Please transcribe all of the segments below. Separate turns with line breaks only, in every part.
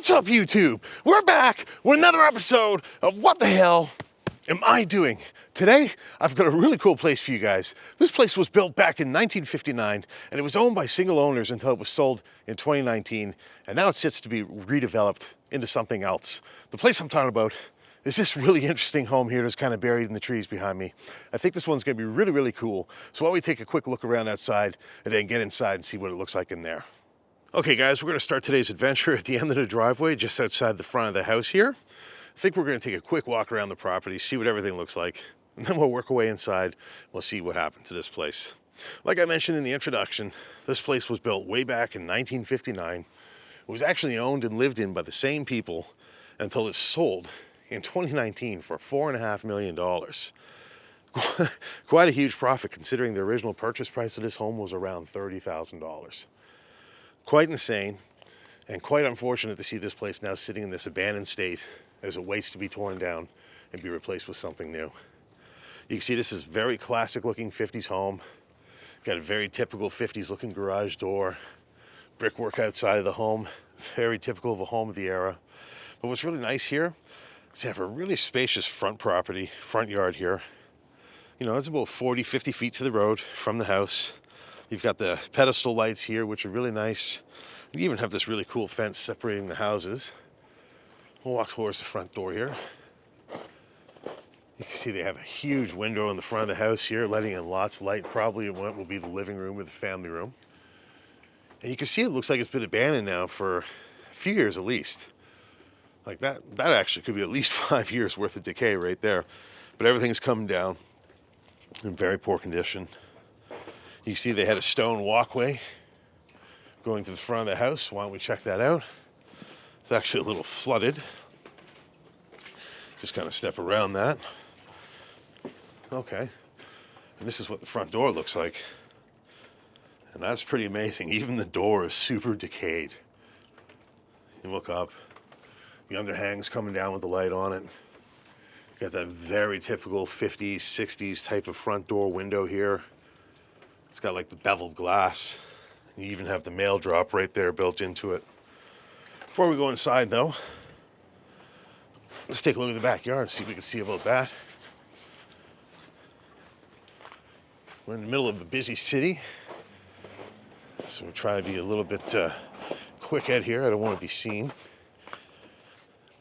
What's up, YouTube? We're back with another episode of What the Hell Am I Doing? Today, I've got a really cool place for you guys. This place was built back in 1959, and it was owned by single owners until it was sold in 2019, and now it sits to be redeveloped into something else. The place I'm talking about is this really interesting home here that's kind of buried in the trees behind me. I think this one's gonna be really, really cool. So why don't we take a quick look around outside and then get inside and see what it looks like in there. Okay guys, we're gonna start today's adventure at the end of the driveway, just outside the front of the house here. I think we're gonna take a quick walk around the property, see what everything looks like, and then we'll work our way inside. We'll see what happened to this place. Like I mentioned in the introduction, this place was built way back in 1959. It was actually owned and lived in by the same people until it sold in 2019 for $4.5 million. Quite a huge profit considering the original purchase price of this home was around $30,000. Quite insane and quite unfortunate to see this place now sitting in this abandoned state as it waits to be torn down and be replaced with something new. You can see this is very classic looking 50s home. Got a very typical 50s looking garage door, brickwork outside of the home, very typical of a home of the era. But what's really nice here is they have a really spacious front yard here. You know, it's about 40, 50 feet to the road from the house. You've got the pedestal lights here, which are really nice. You even have this really cool fence separating the houses. We'll walk towards the front door here. You can see they have a huge window in the front of the house here, letting in lots of light. Probably what will be the living room or the family room. And you can see it looks like it's been abandoned now for a few years at least. Like that actually could be at least 5 years worth of decay right there. But everything's come down in very poor condition. You see they had a stone walkway going to the front of the house. Why don't we check that out? It's actually a little flooded. Just kind of step around that. Okay. And this is what the front door looks like. And that's pretty amazing. Even the door is super decayed. You look up, the underhang's coming down with the light on it. You got that very typical 50s, 60s type of front door window here. It's got like the beveled glass. You even have the mail drop right there built into it. Before we go inside though, let's take a look at the backyard and see what we can see about that. We're in the middle of a busy city, so we're trying to be a little bit quick out here. I don't want to be seen,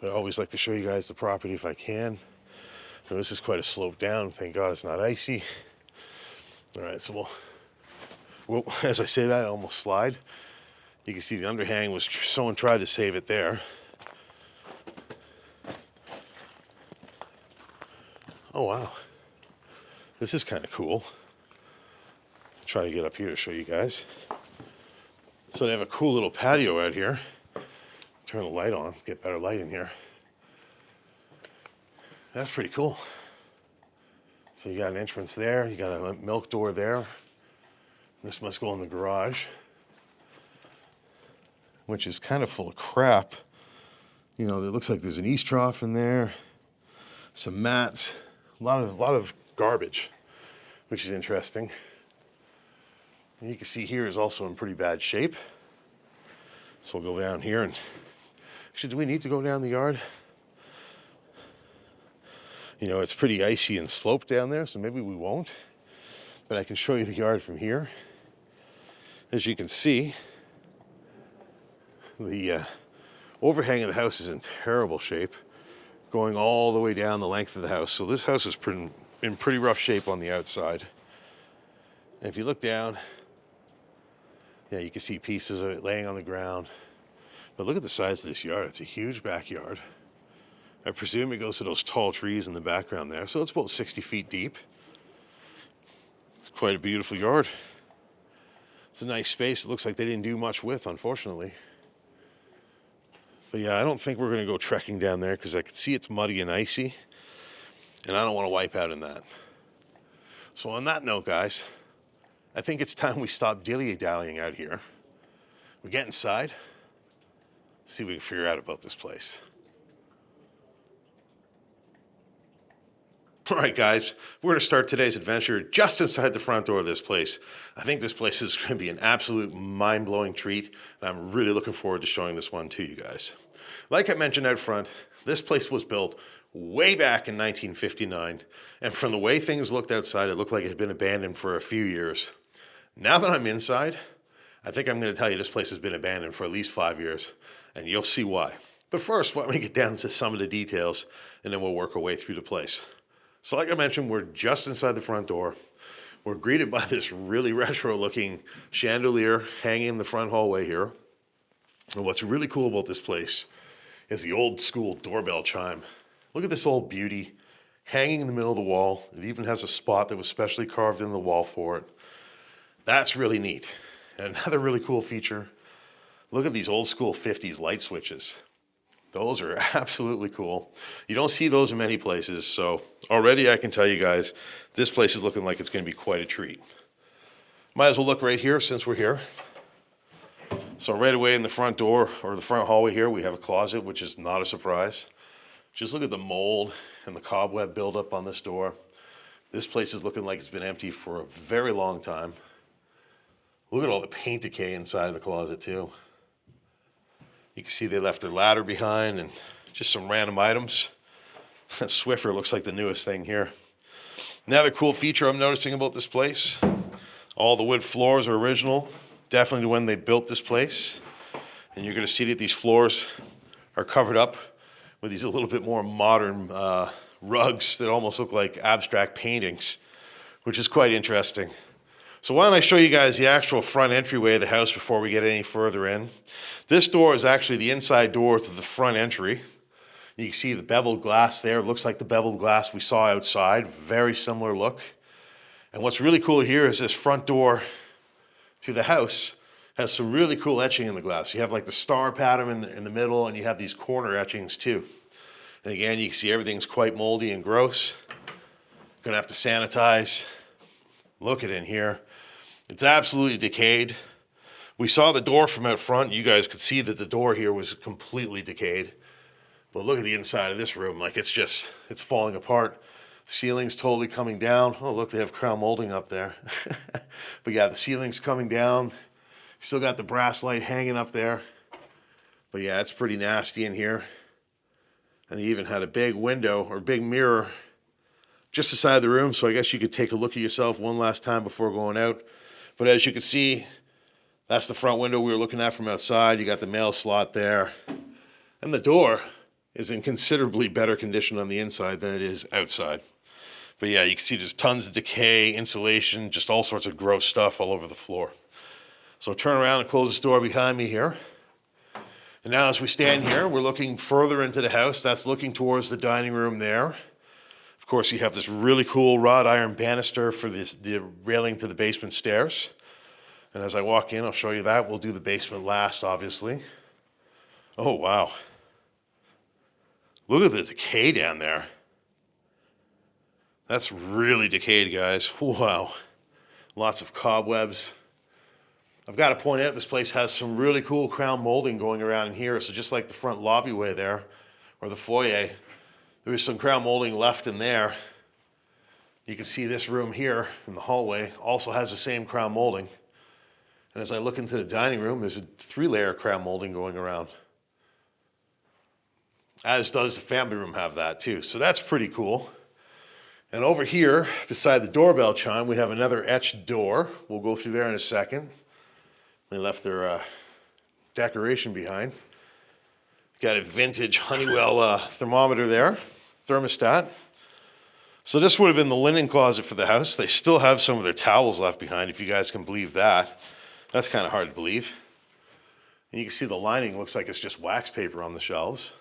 but I always like to show you guys the property if I can. Now, this is quite a slope down. Thank God it's not icy. All right, so well, as I say that, I almost slide. You can see the underhang was, someone tried to save it there. Oh, wow. This is kind of cool. I'll try to get up here to show you guys. So they have a cool little patio out here. Turn the light on, get better light in here. That's pretty cool. So you got an entrance there, you got a milk door there. This must go in the garage, which is kind of full of crap. You know, it looks like there's an east trough in there, some mats, a lot of garbage, which is interesting. And you can see here is also in pretty bad shape. So we'll go down here and, actually, do we need to go down the yard? You know, it's pretty icy and sloped down there, so maybe we won't. But I can show you the yard from here. As you can see, the overhang of the house is in terrible shape, going all the way down the length of the house. So this house is in pretty rough shape on the outside. And if you look down, yeah, you can see pieces of it laying on the ground. But look at the size of this yard. It's a huge backyard. I presume it goes to those tall trees in the background there. So it's about 60 feet deep. It's quite a beautiful yard. It's a nice space. It looks like they didn't do much with, unfortunately. But yeah, I don't think we're going to go trekking down there because I can see it's muddy and icy. And I don't want to wipe out in that. So on that note, guys, I think it's time we stop dilly-dallying out here. We get inside, see what we can figure out about this place. All right, guys, we're going to start today's adventure just inside the front door of this place. I think this place is going to be an absolute mind-blowing treat, and I'm really looking forward to showing this one to you guys. Like I mentioned out front, this place was built way back in 1959, and from the way things looked outside, it looked like it had been abandoned for a few years. Now that I'm inside, I think I'm going to tell you this place has been abandoned for at least 5 years, and you'll see why. But first, let me get down to some of the details, and then we'll work our way through the place. So like I mentioned, we're just inside the front door. We're greeted by this really retro-looking chandelier hanging in the front hallway here. And what's really cool about this place is the old school doorbell chime. Look at this old beauty hanging in the middle of the wall. It even has a spot that was specially carved in the wall for it. That's really neat. And another really cool feature, look at these old school 50s light switches. Those are absolutely cool. You don't see those in many places, so already I can tell you guys, this place is looking like it's going to be quite a treat. Might as well look right here since we're here. So right away in the front door, or the front hallway here, we have a closet, which is not a surprise. Just look at the mold and the cobweb buildup on this door. This place is looking like it's been empty for a very long time. Look at all the paint decay inside of the closet too. You can see they left their ladder behind and just some random items. Swiffer looks like the newest thing here. Another cool feature I'm noticing about this place, all the wood floors are original, definitely when they built this place. And you're going to see that these floors are covered up with these a little bit more modern rugs that almost look like abstract paintings, which is quite interesting. So why don't I show you guys the actual front entryway of the house before we get any further in. This door is actually the inside door to the front entry. You can see the beveled glass there. It looks like the beveled glass we saw outside. Very similar look. And what's really cool here is this front door to the house has some really cool etching in the glass. You have like the star pattern in the middle, and you have these corner etchings too. And again, you can see everything's quite moldy and gross. Gonna have to sanitize. Look at it in here. It's absolutely decayed. We saw the door from out front. You guys could see that the door here was completely decayed. But look at the inside of this room. Like it's falling apart. Ceiling's totally coming down. Oh, look, they have crown molding up there. But yeah, the ceiling's coming down. Still got the brass light hanging up there. But yeah, it's pretty nasty in here. And they even had a big window or big mirror just aside the room. So I guess you could take a look at yourself one last time before going out. But as you can see, that's the front window we were looking at from outside. You got the mail slot there. And the door is in considerably better condition on the inside than it is outside. But yeah, you can see there's tons of decay, insulation, just all sorts of gross stuff all over the floor. So turn around and close this door behind me here. And now as we stand here, we're looking further into the house. That's looking towards the dining room there. Of course, you have this really cool wrought iron banister for the railing to the basement stairs. And as I walk in, I'll show you that. We'll do the basement last, obviously. Oh, wow. Look at the decay down there. That's really decayed, guys. Wow. Lots of cobwebs. I've got to point out this place has some really cool crown molding going around in here. So just like the front lobbyway there, or the foyer, there was some crown molding left in there. You can see this room here in the hallway also has the same crown molding. And as I look into the dining room, there's a 3-layer crown molding going around. As does the family room have that too. So that's pretty cool. And over here, beside the doorbell chime, we have another etched door. We'll go through there in a second. They left their decoration behind. Got a vintage Honeywell thermometer there, thermostat. So this would have been the linen closet for the house. They still have some of their towels left behind, if you guys can believe that. That's kind of hard to believe. And you can see the lining looks like it's just wax paper on the shelves.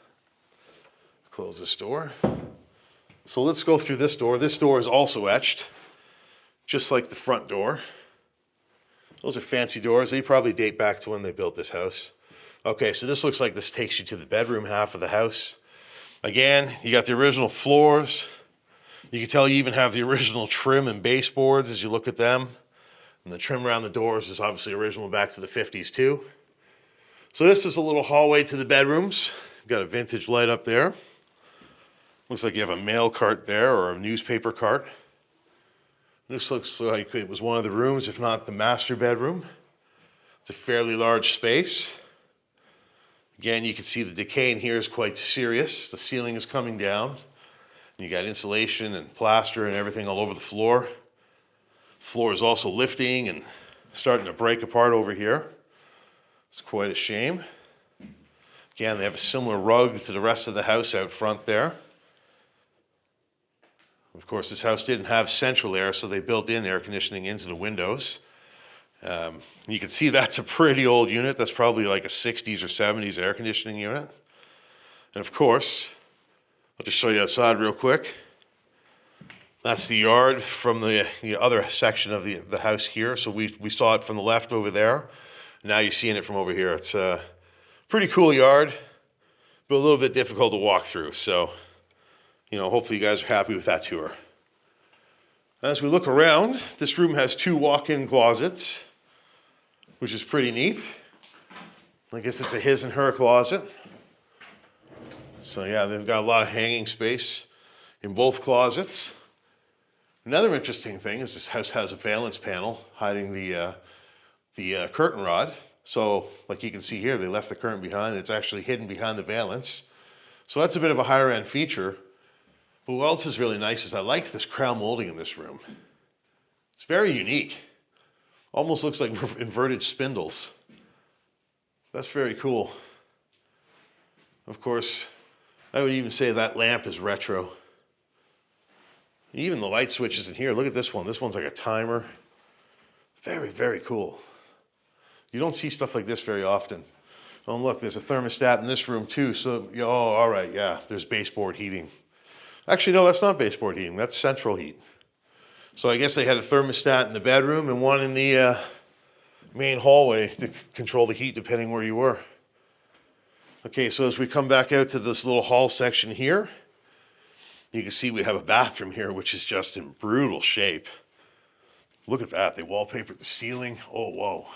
Close this door. So let's go through this door. This door is also etched, just like the front door. Those are fancy doors. They probably date back to when they built this house. Okay, so this looks like this takes you to the bedroom half of the house. Again, you got the original floors. You can tell you even have the original trim and baseboards as you look at them. And the trim around the doors is obviously original back to the 50s too. So this is a little hallway to the bedrooms. You've got a vintage light up there. Looks like you have a mail cart there or a newspaper cart. This looks like it was one of the rooms, if not the master bedroom. It's a fairly large space. Again, you can see the decay in here is quite serious. The ceiling is coming down. You got insulation and plaster and everything all over the floor. The floor is also lifting and starting to break apart over here. It's quite a shame. Again, they have a similar rug to the rest of the house out front there. Of course, this house didn't have central air, so they built in air conditioning into the windows. You can see that's a pretty old unit. That's probably like a 60s or 70s air conditioning unit. And of course, I'll just show you outside real quick. That's the yard from the other section of the house here. So we saw it from the left over there. Now you're seeing it from over here. It's a pretty cool yard, but a little bit difficult to walk through. So, you know, hopefully you guys are happy with that tour. As we look around, this room has 2 walk-in closets, which is pretty neat. I guess it's a his and her closet. So yeah, they've got a lot of hanging space in both closets. Another interesting thing is this house has a valance panel hiding the curtain rod. So like you can see here, they left the curtain behind. It's actually hidden behind the valance. So that's a bit of a higher end feature. But what else is really nice is I like this crown molding in this room. It's very unique. Almost looks like inverted spindles. That's very cool. Of course, I would even say that lamp is retro. Even the light switches in here, look at this one. This one's like a timer. Very, very cool. You don't see stuff like this very often. Oh, look, there's a thermostat in this room too. So, oh, all right, yeah, there's baseboard heating. Actually, no, that's not baseboard heating. That's central heat. So I guess they had a thermostat in the bedroom and one in the main hallway to control the heat depending where you were. Okay, so as we come back out to this little hall section here, you can see we have a bathroom here, which is just in brutal shape. Look at that. They wallpapered the ceiling. Oh, whoa.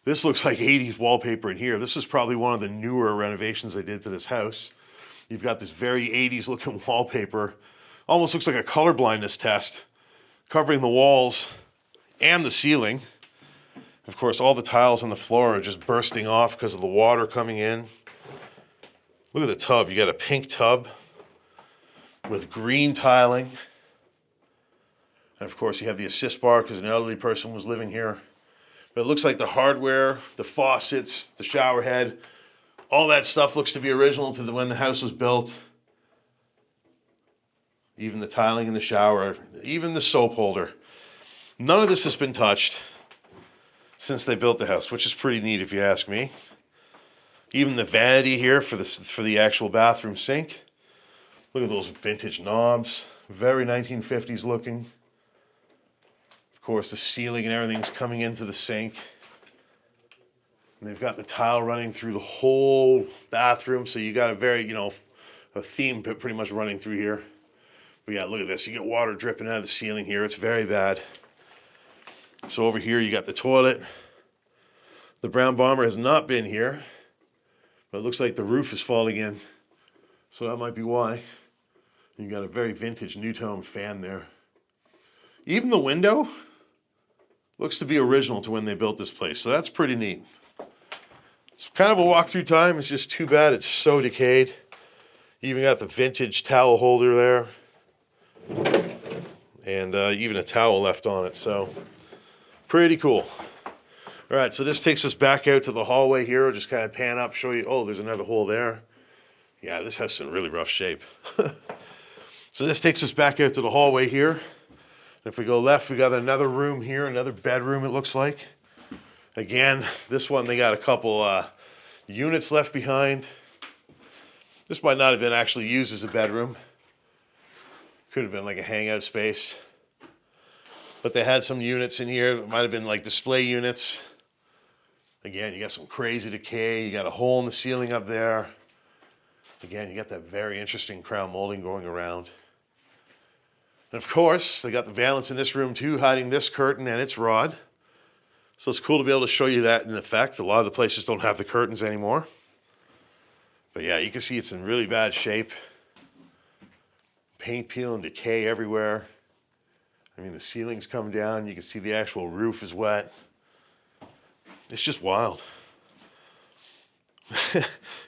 This looks like 80s wallpaper in here. This is probably one of the newer renovations they did to this house. You've got this very 80s looking wallpaper. Almost looks like a color blindness test, covering the walls and the ceiling. Of course, all the tiles on the floor are just bursting off because of the water coming in. Look at the tub. You got a pink tub with green tiling. And of course, you have the assist bar because an elderly person was living here. But it looks like the hardware, the faucets, the shower head, all that stuff looks to be original to when the house was built. Even the tiling in the shower, even the soap holder. None of this has been touched since they built the house, which is pretty neat if you ask me. Even the vanity here for the actual bathroom sink. Look at those vintage knobs. Very 1950s looking. Of course, the ceiling and everything's coming into the sink. And they've got the tile running through the whole bathroom, so you got a very, a theme pretty much running through here. But yeah, look at this. You get water dripping out of the ceiling here. It's very bad. So over here, you got the toilet. The brown bomber has not been here, but it looks like the roof is falling in. So that might be why. You got a very vintage Newtone fan there. Even the window looks to be original to when they built this place. So that's pretty neat. It's kind of a walk-through time. It's just too bad it's so decayed. You even got the vintage towel holder there. And even a towel left on it. So pretty cool. All right, so this takes us back out to the hallway here. We'll just kind of pan up, show you, oh, there's another hole there. Yeah, this house is in really rough shape. So this takes us back out to the hallway here. If we go left, we got another room here, another bedroom it looks like. Again, this one, they got a couple units left behind. This might not have been actually used as a bedroom. Could have been like a hangout space. But they had some units in here that might have been like display units. Again, you got some crazy decay. You got a hole in the ceiling up there. Again, you got that very interesting crown molding going around. And of course, they got the valance in this room too, hiding this curtain and its rod. So it's cool to be able to show you that in effect. A lot of the places don't have the curtains anymore. But yeah, you can see it's in really bad shape. Paint peel and decay everywhere. I mean, the ceiling's come down. You can see the actual roof is wet. It's just wild.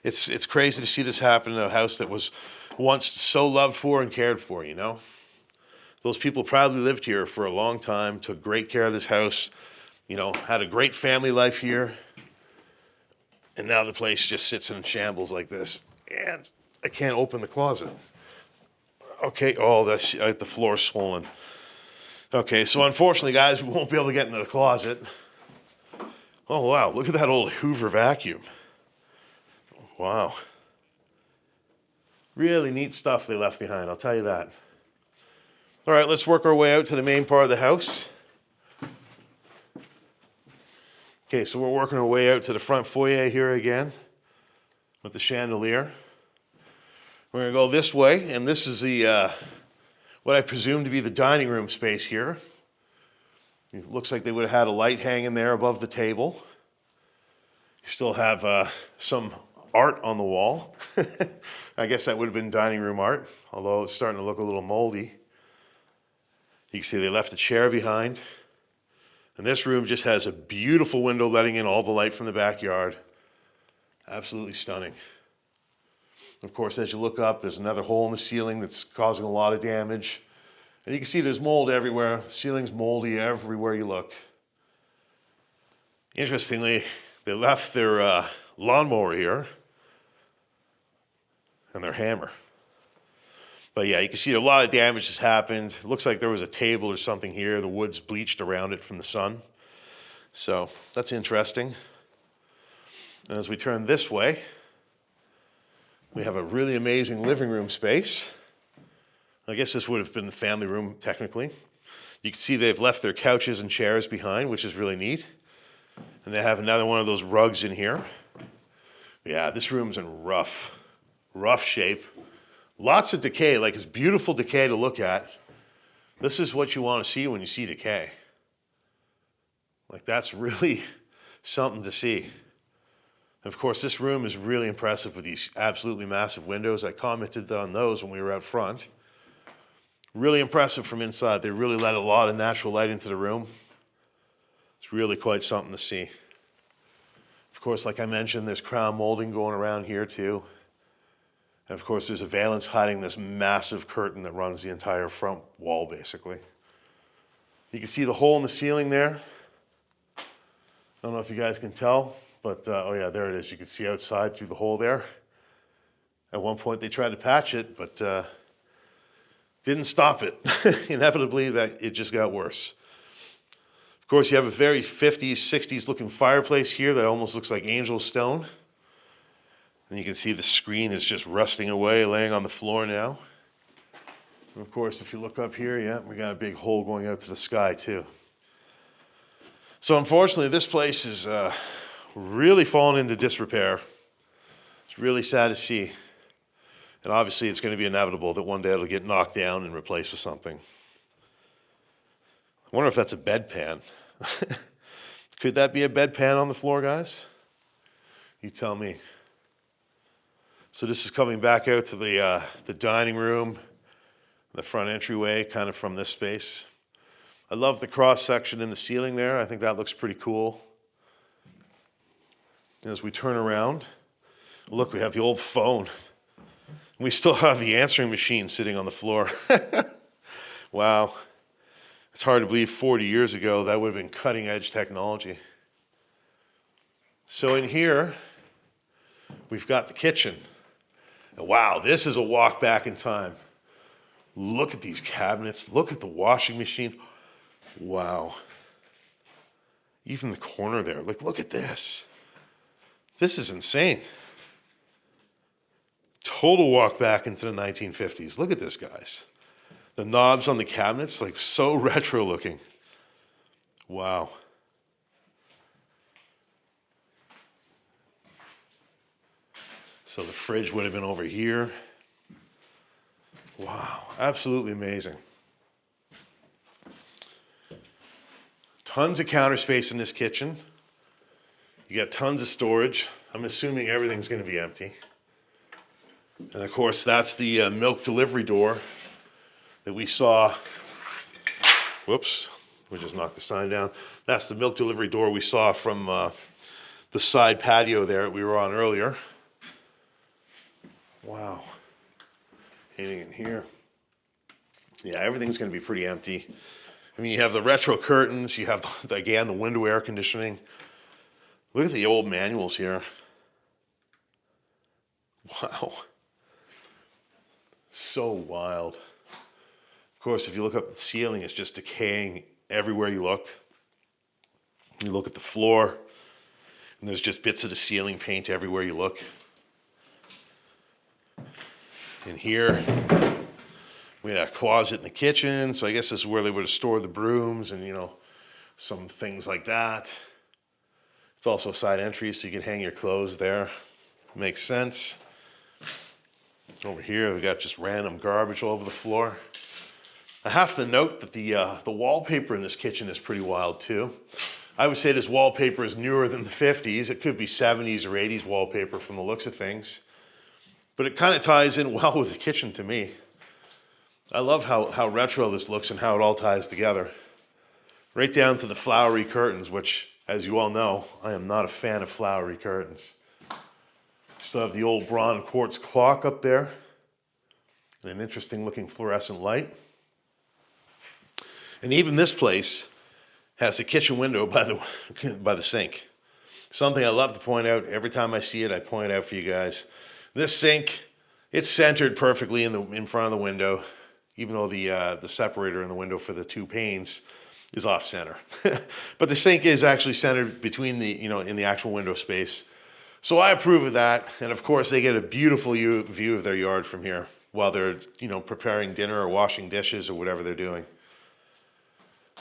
It's crazy to see this happen in a house that was once so loved for and cared for, you know? Those people probably lived here for a long time, took great care of this house, you know, had a great family life here. And now the place just sits in shambles like this. And I can't open the closet. Okay, oh, the floor's swollen. Okay, so unfortunately, guys, we won't be able to get into the closet. Oh, wow, look at that old Hoover vacuum. Wow. Really neat stuff they left behind, I'll tell you that. All right, let's work our way out to the main part of the house. Okay, so we're working our way out to the front foyer here again with the chandelier. We're gonna go this way, and this is the what I presume to be the dining room space here. It looks like they would have had a light hanging there above the table. You still have some art on the wall. I guess that would have been dining room art, although it's starting to look a little moldy. You can see they left a chair behind. And this room just has a beautiful window letting in all the light from the backyard. Absolutely stunning. Of course, as you look up, there's another hole in the ceiling that's causing a lot of damage. And you can see there's mold everywhere. The ceiling's moldy everywhere you look. Interestingly, they left their lawnmower here and their hammer. But yeah, you can see a lot of damage has happened. It looks like there was a table or something here. The wood's bleached around it from the sun. So that's interesting. And as we turn this way, we have a really amazing living room space. I guess this would have been the family room, technically. You can see they've left their couches and chairs behind, which is really neat. And they have another one of those rugs in here. Yeah, this room's in rough shape. Lots of decay, like it's beautiful decay to look at. This is what you want to see when you see decay. Like that's really something to see. Of course, this room is really impressive with these absolutely massive windows. I commented on those when we were out front. Really impressive from inside. They really let a lot of natural light into the room. It's really quite something to see. Of course, like I mentioned, there's crown molding going around here too. And of course, there's a valance hiding this massive curtain that runs the entire front wall, basically. You can see the hole in the ceiling there. I don't know if you guys can tell, but oh yeah, there it is. You can see outside through the hole there. At one point, they tried to patch it, but didn't stop it. Inevitably, it just got worse. Of course, you have a very 50s, 60s looking fireplace here that almost looks like angel stone. And you can see the screen is just rusting away, laying on the floor now. And of course, if you look up here, yeah, we got a big hole going out to the sky too. So unfortunately, this place is really fallen into disrepair. It's really sad to see. And obviously, it's going to be inevitable that one day it'll get knocked down and replaced with something. I wonder if that's a bedpan. Could that be a bedpan on the floor, guys? You tell me. So this is coming back out to the dining room, the front entryway, kind of from this space. I love the cross section in the ceiling there. I think that looks pretty cool. And as we turn around, look, we have the old phone. We still have the answering machine sitting on the floor. Wow. It's hard to believe 40 years ago that would have been cutting edge technology. So in here, we've got the kitchen. And wow, this is a walk back in time. Look at these cabinets. Look at the washing machine. Wow. Even the corner there. Like, look at this. This is insane. Total walk back into the 1950s. Look at this, guys. The knobs on the cabinets, like so retro looking. Wow. So the fridge would have been over here. Wow, absolutely amazing. Tons of counter space in this kitchen. You got tons of storage. I'm assuming everything's going to be empty. And of course, that's the milk delivery door that we saw. Whoops, we just knocked the sign down. That's the milk delivery door we saw from the side patio there that we were on earlier. Wow. Anything in here? Yeah, everything's going to be pretty empty. I mean, you have the retro curtains. You have, again, the window air conditioning. Look at the old manuals here. Wow. So wild. Of course, if you look up at the ceiling, it's just decaying everywhere you look. You look at the floor, and there's just bits of the ceiling paint everywhere you look. In here, we had a closet in the kitchen, so I guess this is where they would have stored the brooms and, you know, some things like that. It's also a side entry, so you can hang your clothes there. Makes sense. Over here, we got just random garbage all over the floor. I have to note that the wallpaper in this kitchen is pretty wild too. I would say this wallpaper is newer than the 50s. It could be 70s or 80s wallpaper from the looks of things. But it kind of ties in well with the kitchen to me. I love how retro this looks and how it all ties together. Right down to the flowery curtains, which, as you all know, I am not a fan of flowery curtains. Still have the old bronze quartz clock up there and an interesting looking fluorescent light. And even this place has a kitchen window by the sink. Something I love to point out. Every time I see it, I point it out for you guys. This sink, it's centered perfectly in front of the window, even though the separator in the window for the two panes is off center. But the sink is actually centered between in the actual window space. So I approve of that. And of course, they get a beautiful view of their yard from here while they're, preparing dinner or washing dishes or whatever they're doing.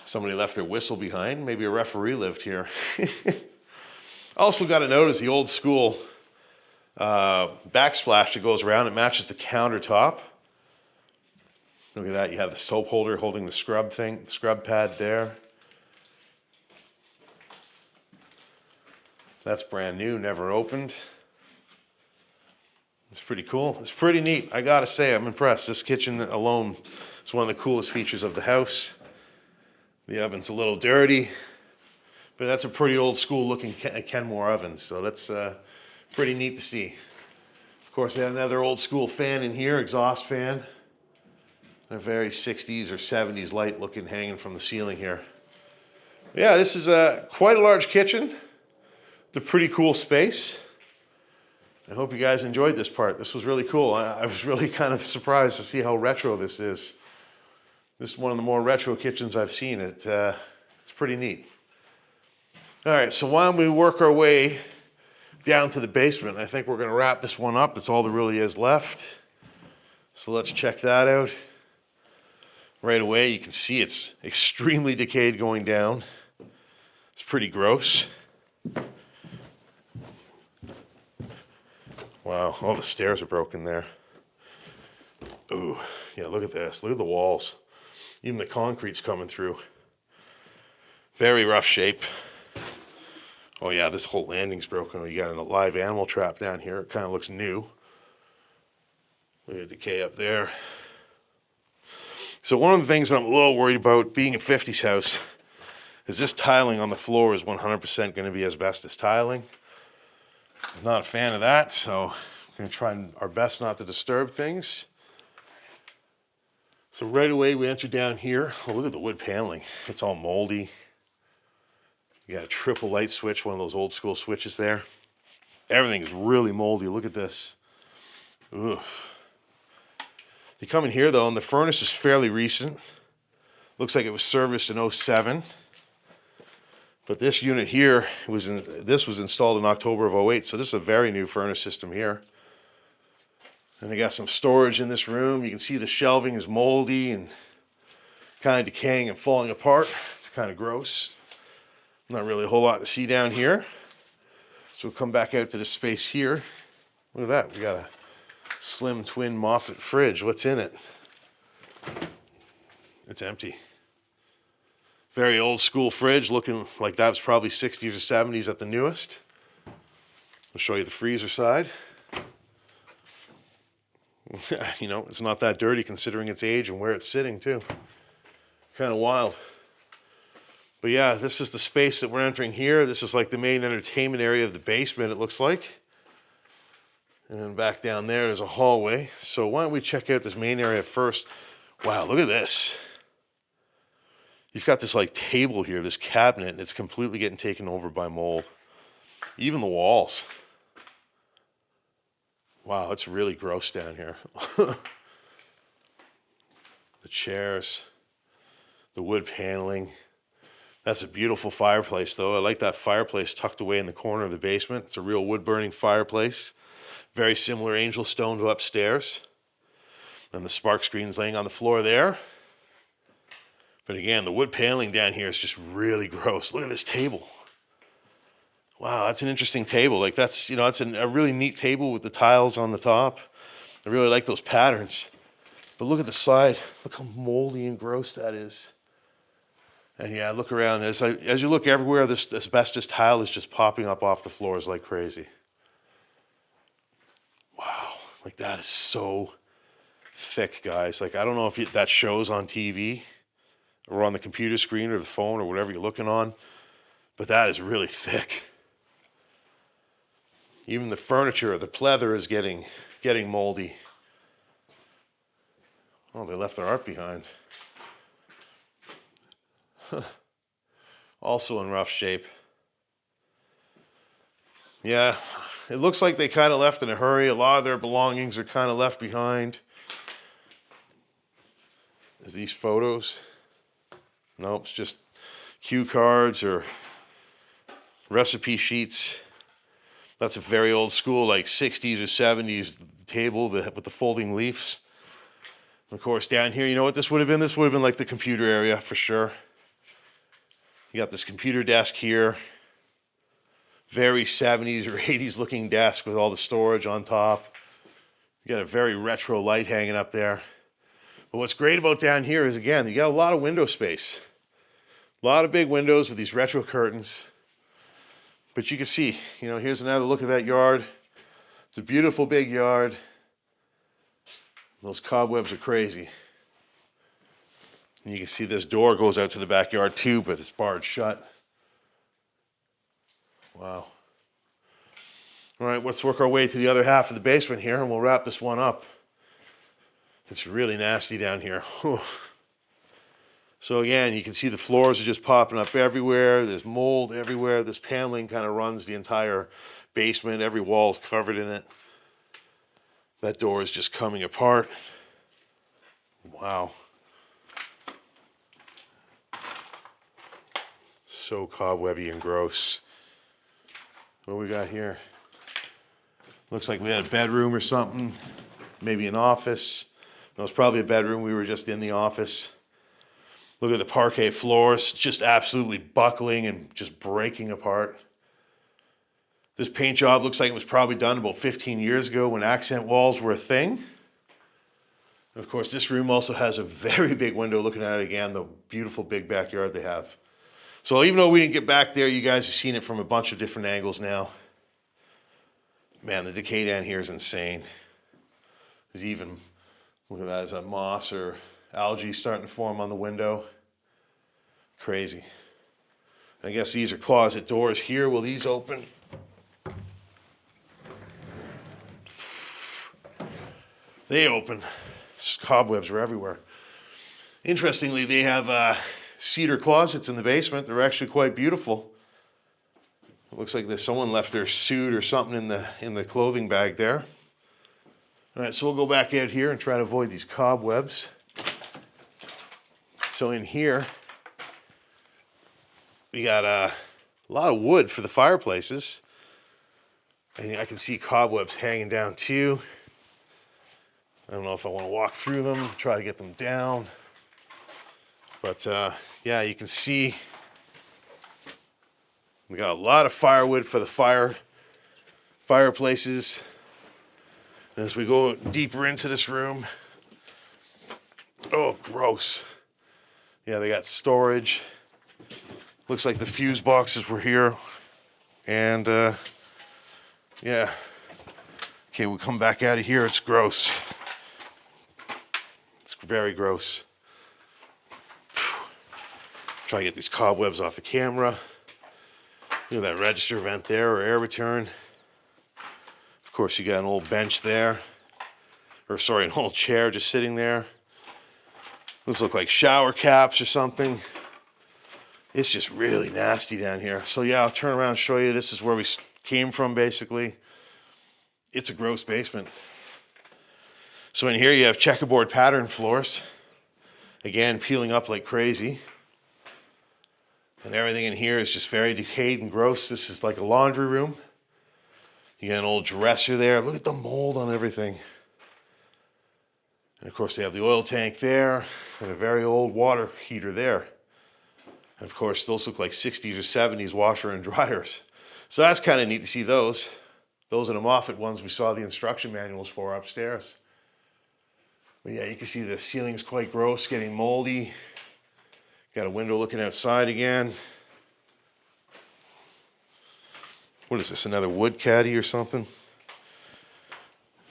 Somebody left their whistle behind. Maybe a referee lived here. Also got to notice the old school backsplash that goes around. It matches the countertop. Look at that. You have the soap holder holding the scrub pad there. That's brand new, never opened. It's pretty cool. It's pretty neat. I gotta say, I'm impressed. This kitchen alone is one of the coolest features of the house. The oven's a little dirty, but that's a pretty old school looking Kenmore oven, so that's pretty neat to see. Of course, they have another old school fan in here, exhaust fan. A very 60s or 70s light looking hanging from the ceiling here. Yeah, this is quite a large kitchen. It's a pretty cool space. I hope you guys enjoyed this part. This was really cool. I was really kind of surprised to see how retro this is. This is one of the more retro kitchens I've seen. It's pretty neat. All right, so while we work our way down to the basement, I think we're going to wrap this one up. That's all there really is left. So let's check that out. Right away, you can see it's extremely decayed going down. It's pretty gross. Wow, all the stairs are broken there. Ooh, yeah, look at this. Look at the walls. Even the concrete's coming through. Very rough shape. Oh yeah, this whole landing's broken. You got a live animal trap down here. It kind of looks new. Look at the decay up there. So one of the things that I'm a little worried about being a 50s house is this tiling on the floor is 100% going to be asbestos tiling. I'm not a fan of that, so we're going to try our best not to disturb things. So right away we enter down here. Oh, look at the wood paneling. It's all moldy. You got a triple light switch, one of those old school switches there. Everything is really moldy. Look at this. Ugh. You come in here though, and the furnace is fairly recent. Looks like it was serviced in 07. But this unit here was installed in October of 08, so this is a very new furnace system here. And they got some storage in this room. You can see the shelving is moldy and kind of decaying and falling apart. It's kind of gross. Not really a whole lot to see down here. So we'll come back out to this space here. Look at that. We got a slim twin Moffett fridge. What's in it? It's empty. Very old school fridge, looking like that was probably 60s or 70s at the newest. I'll show you the freezer side. It's not that dirty considering its age and where it's sitting too. Kind of wild. But yeah, this is the space that we're entering here. This is like the main entertainment area of the basement, it looks like. And then back down there's a hallway. So why don't we check out this main area first? Wow, look at this. You've got this like table here, this cabinet, and it's completely getting taken over by mold. Even the walls. Wow, it's really gross down here. The chairs, the wood paneling. That's a beautiful fireplace though. I like that fireplace tucked away in the corner of the basement. It's a real wood burning fireplace. Very similar angel stone to upstairs. And the spark screen's laying on the floor there. But again, the wood paneling down here is just really gross. Look at this table. Wow, that's an interesting table. Like that's, you know, that's a really neat table with the tiles on the top. I really like those patterns. But look at the side. Look how moldy and gross that is. And yeah, look around. As you look everywhere, this asbestos tile is just popping up off the floors like crazy. Wow, like that is so thick, guys. Like I don't know if that shows on TV or on the computer screen or the phone or whatever you're looking on, but that is really thick. Even the furniture, the pleather is getting moldy. Oh, they left their art behind. Also in rough shape. Yeah, it looks like they kind of left in a hurry. A lot of their belongings are kind of left behind. Is these photos? Nope, it's just cue cards or recipe sheets. That's a very old school, like 60s or 70s table with the folding leaves. And of course, down here, you know what this would have been? This would have been like the computer area for sure. You got this computer desk here. Very 70s or 80s looking desk with all the storage on top. You got a very retro light hanging up there. But what's great about down here is, again, you got a lot of window space. A lot of big windows with these retro curtains. But you can see, you know, here's another look at that yard. It's a beautiful big yard. Those cobwebs are crazy. And you can see this door goes out to the backyard too, but it's barred shut. Wow. All right, let's work our way to the other half of the basement here and we'll wrap this one up. It's really nasty down here. Whew. So again, you can see the floors are just popping up everywhere. There's mold everywhere. This paneling kind of runs the entire basement. Every wall is covered in it. That door is just coming apart. Wow. So cobwebby and gross. What we got here? Looks like we had a bedroom or something. Maybe an office. No, it's probably a bedroom. We were just in the office. Look at the parquet floors, just absolutely buckling and just breaking apart. This paint job looks like it was probably done about 15 years ago when accent walls were a thing. And of course, this room also has a very big window looking at it again, the beautiful big backyard they have. So even though we didn't get back there, you guys have seen it from a bunch of different angles now. Man, the decay down here is insane. There's even, look at that, there's a moss or algae starting to form on the window. Crazy. I guess these are closet doors here. Will these open? They open. Cobwebs are everywhere. Interestingly, they have cedar closets in the basement. They're actually quite beautiful. It looks like someone left their suit or something in the clothing bag there. All right, so we'll go back out here and try to avoid these cobwebs. So in here, we got a lot of wood for the fireplaces. And I can see cobwebs hanging down too. I don't know if I want to walk through them, try to get them down. But yeah, you can see we got a lot of firewood for the fireplaces. And as we go deeper into this room, oh, gross. Yeah, they got storage. Looks like the fuse boxes were here. And yeah. Okay, we'll come back out of here. It's gross. It's very gross. Try to get these cobwebs off the camera. Look at that register vent there, or air return. Of course, you got an old bench there. Or sorry, an old chair just sitting there. Those look like shower caps or something. It's just really nasty down here. So yeah, I'll turn around and show you. This is where we came from, basically. It's a gross basement. So in here you have checkerboard pattern floors. Again, peeling up like crazy. And everything in here is just very decayed and gross. This is like a laundry room. You got an old dresser there. Look at the mold on everything. And of course they have the oil tank there and a very old water heater there. And of course those look like 60s or 70s washer and dryers. So that's kind of neat to see those. Those are the Moffat ones we saw the instruction manuals for upstairs. But yeah, you can see the ceiling's quite gross, getting moldy. Got a window looking outside again. What is this, another wood caddy or something?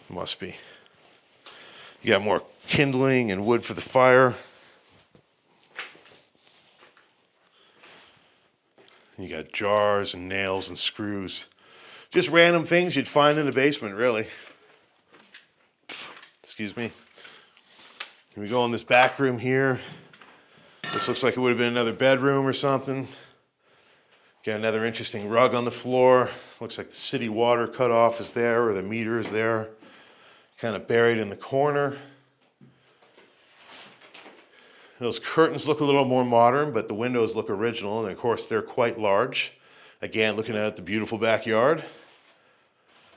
Must be. You got more kindling and wood for the fire. You got jars and nails and screws. Just random things you'd find in the basement, really. Excuse me. Here we go in this back room here. This looks like it would have been another bedroom or something. Got another interesting rug on the floor. Looks like the city water cutoff is there, or the meter is there. Kind of buried in the corner. Those curtains look a little more modern, but the windows look original, and of course they're quite large. Again, looking at the beautiful backyard.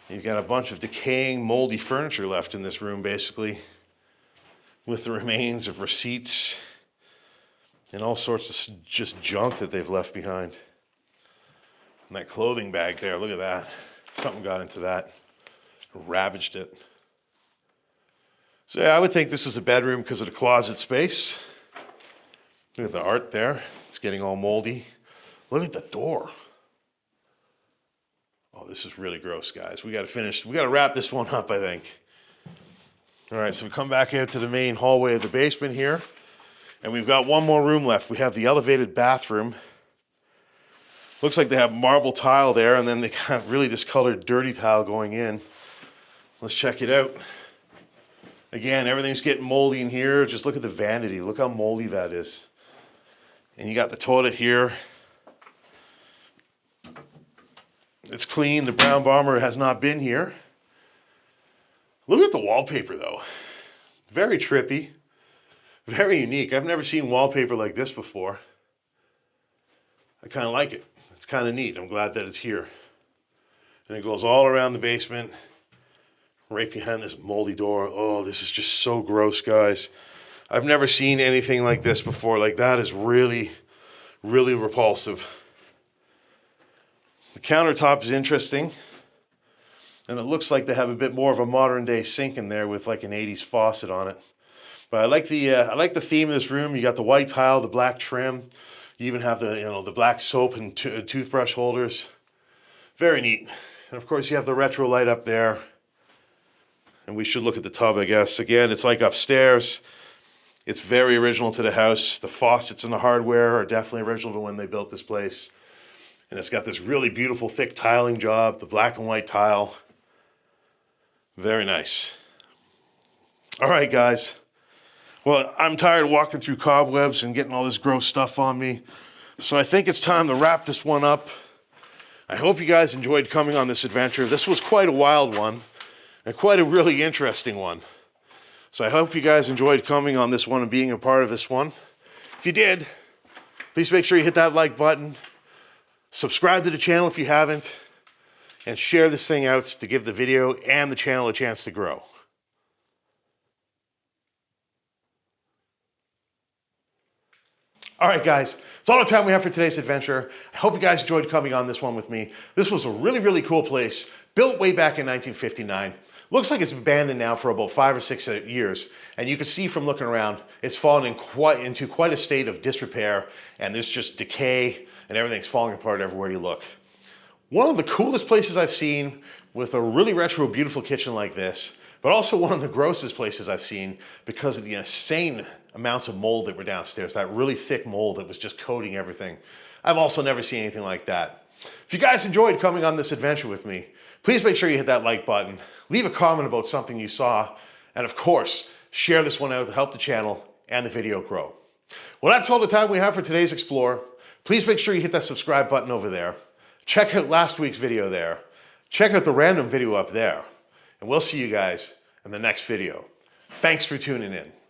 You've got a bunch of decaying, moldy furniture left in this room, basically, with the remains of receipts and all sorts of just junk that they've left behind. And that clothing bag there, look at that. Something got into that, ravaged it. So yeah, I would think this is a bedroom because of the closet space. Look at the art there. It's getting all moldy. Look at the door. Oh, this is really gross, guys. We got to finish. We got to wrap this one up, I think. All right, so we come back out to the main hallway of the basement here. And we've got one more room left. We have the elevated bathroom. Looks like they have marble tile there, and then they got really discolored dirty tile going in. Let's check it out. Again, everything's getting moldy in here. Just look at the vanity. Look how moldy that is. And you got the toilet here. It's clean. The brown bomber has not been here. Look at the wallpaper, though. Very trippy. Very unique. I've never seen wallpaper like this before. I kind of like it. It's kind of neat. I'm glad that it's here. And it goes all around the basement, right behind this moldy door. Oh, this is just so gross, guys. I've never seen anything like this before. Like, that is really, really repulsive. The countertop is interesting. And it looks like they have a bit more of a modern day sink in there with like an 80s faucet on it. But I like the theme of this room. You got the white tile, the black trim. You even have the black soap and toothbrush holders. Very neat. And of course you have the retro light up there. And we should look at the tub, I guess. Again, it's like upstairs. It's very original to the house. The faucets and the hardware are definitely original to when they built this place. And it's got this really beautiful thick tiling job, the black and white tile. Very nice. All right, guys. Well, I'm tired of walking through cobwebs and getting all this gross stuff on me. So I think it's time to wrap this one up. I hope you guys enjoyed coming on this adventure. This was quite a wild one and quite a really interesting one. So I hope you guys enjoyed coming on this one and being a part of this one. If you did, please make sure you hit that like button. Subscribe to the channel if you haven't. And share this thing out to give the video and the channel a chance to grow. All right, guys, that's all the time we have for today's adventure. I hope you guys enjoyed coming on this one with me. This was a really, really cool place, built way back in 1959. Looks like it's been abandoned now for about 5 or 6 years. And you can see from looking around, it's fallen into quite a state of disrepair, and there's just decay, and everything's falling apart everywhere you look. One of the coolest places I've seen with a really retro, beautiful kitchen like this but also one of the grossest places I've seen because of the insane amounts of mold that were downstairs, that really thick mold that was just coating everything. I've also never seen anything like that. If you guys enjoyed coming on this adventure with me, please make sure you hit that like button, leave a comment about something you saw, and of course, share this one out to help the channel and the video grow. Well, that's all the time we have for today's Explore. Please make sure you hit that subscribe button over there. Check out last week's video there. Check out the random video up there. And we'll see you guys in the next video. Thanks for tuning in.